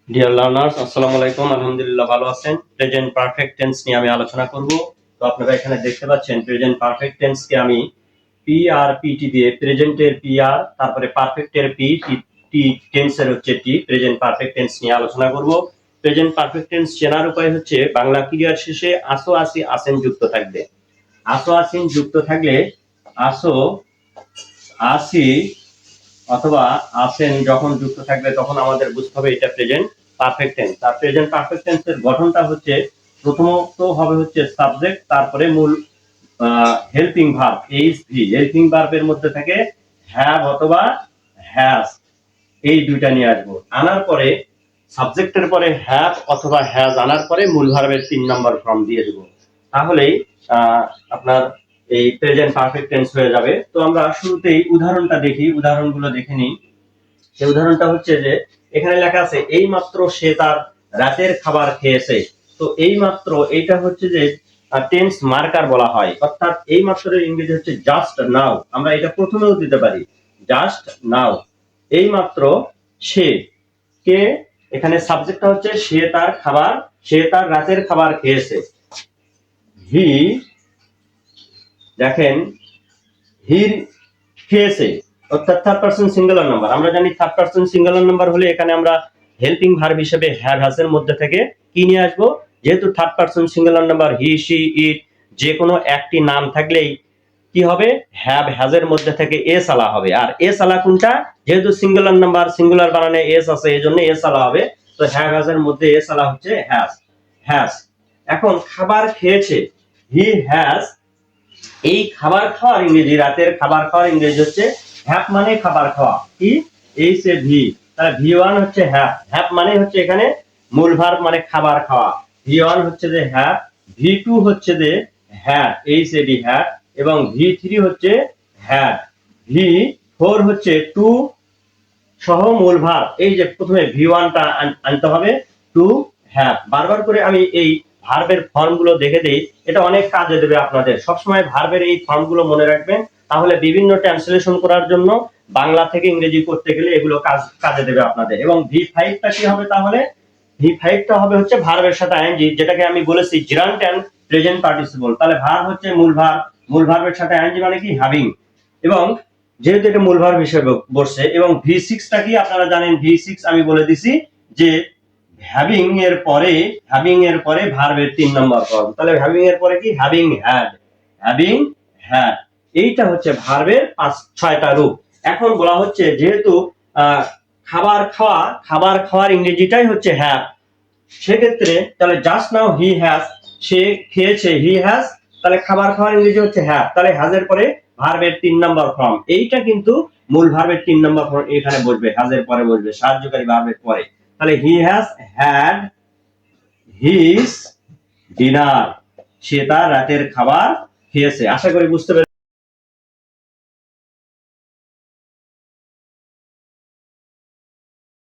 Dear learners, আসসালামু আলাইকুম। আলহামদুলিল্লাহ ভালো আছেন। প্রেজেন্ট পারফেক্ট টেন্স নিয়ে আমি আলোচনা করব। তো আপনারা এখানে দেখতে পাচ্ছেন প্রেজেন্ট পারফেক্ট টেন্স কে আমি পি আর পিটি দিয়ে, প্রেজেন্টের পি আর, তারপরে পারফেক্টের পি, টি টেন্সের হচ্ছে টি, প্রেজেন্ট পারফেক্ট টেন্স নিয়ে আলোচনা করব। প্রেজেন্ট পারফেক্ট টেন্স চেনার উপায় হচ্ছে বাংলা ক্রিয়ার শেষে আসো, আসি, আসেন যুক্ত থাকবে। আসো, আসিন যুক্ত থাকলে আসো, আসি অথবা আসেন যখন যুক্ত থাকবে তখন আমাদের বুঝতে হবে এটা প্রেজেন্ট পারফেক্ট টেন্স। আর প্রেজেন্ট পারফেক্ট টেন্সের গঠনটা হচ্ছে প্রথমত হবে হচ্ছে সাবজেক্ট, তারপরে মূল helping verb H V. Helping ভার্বের মধ্যে থেকে হ্যাভ অথবা হ্যাজ, এই দুইটা নিয়ে আসবো। আনার পরে সাবজেক্টের পরে হ্যাভ অথবা হ্যাজ আনার পরে মূল ভার্বের 3 নম্বর ফর্ম দিয়ে দেবো। তাহলেই আপনার এই প্রেজেন্ট পারফেক্ট টেন্স হয়ে যাবে। তো আমরা শুরুতেই উদাহরণটা দেখি, উদাহরণগুলো দেখে নিই। সেই উদাহরণটা হচ্ছে যে এখানে লেখা আছে এই মাত্র সে তার রাতের খাবার খেয়েছে। তো এই মাত্র, এইটা হচ্ছে যে টেন্স মার্কার বলা হয়, অর্থাৎ এই মাত্রের ইংরেজি হচ্ছে জাস্ট নাও। আমরা এটা প্রথমেও দিতে পারি, জাস্ট নাও। এই মাত্র সে, কে, এখানে সাবজেক্টটা হচ্ছে সে তার খাবার, সে তার রাতের খাবার খেয়েছে। হি, দেখেন হি খেয়েছে, অর্থাৎ থার্ড পারসন সিঙ্গুলার নাম্বার। আমরা জানি থার্ড পারসন সিঙ্গুলার নাম্বার হলে এখানে আমরা হেল্পিং ভার্ব হিসেবে হ্যাভ হ্যাজ এর মধ্যে থেকে কি নিয়ে আসবো, যেহেতু third person singular number he, she, it, যে কোনো একটি নাম থাকলেই কি হবে, হ্যাভ হ্যাজ এর মধ্যে থেকে এস আলা হবে। আর এস আলা কোনটা, যেহেতু সিঙ্গুলার নাম্বার, সিঙ্গুলার বানানে এস আছে, এই জন্য এস আলা হবে। তো হ্যাভ হ্যাজ এর মধ্যে এস আলা হচ্ছে হ্যাজ, হ্যাজ। এখন খাবার খেয়েছে, হি হ্যাজ। এই খাবার খাওয়ার ইংরেজি, রাতের খাবার খাওয়ার ইংরেজি হচ্ছে হ্যাভ, মানে খাবার খাওয়া, কি এইচ এ ভি। তাহলে ভি ওয়ান হচ্ছে হ্যাভ, হ্যাভ মানে হচ্ছে এখানে মূল ভার্ব মানে খাবার খাওয়া। ভি ওয়ান হচ্ছে যে হ্যাভ, ভি টু হচ্ছে যে had, H A D had, এবং ভি থ্রি হচ্ছে হ্যাড, ভি ফোর হচ্ছে টু সহ মূল ভার্ব। এই যে প্রথমে ভি ওয়ানটা আনতে হবে, টু হ্যাভ। বারবার করে আমি এই ভার্বের ফর্মগুলো দেখে দেই, এটা অনেক কাজে দেবে আপনাদের। সবসময় ভার্বের এই ফর্মগুলো মনে রাখবেন, তাহলে বিভিন্ন ট্রান্সলেশন করার জন্য বাংলা থেকে ইংরেজি করতে গেলে এগুলো কাজে দেবে আপনাদের। এবং ভি ফাইভটা কি হবে, তাহলে ভি ফাইভটা হবে হচ্ছে ভার্বের সাথে আইএনজি, যেটাকে আমি বলেছি জিরান্ট এন্ড প্রেজেন্ট পার্টিসিপল। তাহলে ভার্ব হচ্ছে মূল ভার্ব, মূল ভার্বের সাথে আইএনজি মানে কি হ্যাভিং, এবং যেহেতু এটা মূল ভার্ব হিসেবে বসছে। এবং ভি সিক্সটা কি আপনারা জানেন, ভি সিক্স আমি বলে দিছি যে হ্যাভিং এর পরে, হ্যাভিং এর পরে ভার্বের 3 নম্বর ফর্ম। তাহলে হ্যাভিং এর পরে কি, হ্যাভিং হ্যাড, হ্যাভিং হ্যাড। এইটা হচ্ছে ভার্বের 6টা রূপ। এখন বলা হচ্ছে যেহেতু খাবার খাওয়া, খাবার খাওয়ার ইংরেজিটাই হচ্ছে হ্যাভ, সেক্ষেত্রে তাহলে জাস্ট নাও হি হ্যাজ, সে খেয়েছে, হি হ্যাজ। তাহলে খাবার খাওয়ার ইংরেজি হচ্ছে হ্যাভ, তাহলে হ্যাজের পরে ভার্বের 3 নম্বর ফর্ম। এইটা কিন্তু মূল ভার্বের 3 নম্বর ফর্ম এখানে বসবে, হ্যাজের পরে বসবে, সাহায্যকারী ভার্বের পরে। তাহলে he has had his dinner, সে তার রাতের খাবার খেয়েছে। আশা করি বুঝতে পেরেছেন।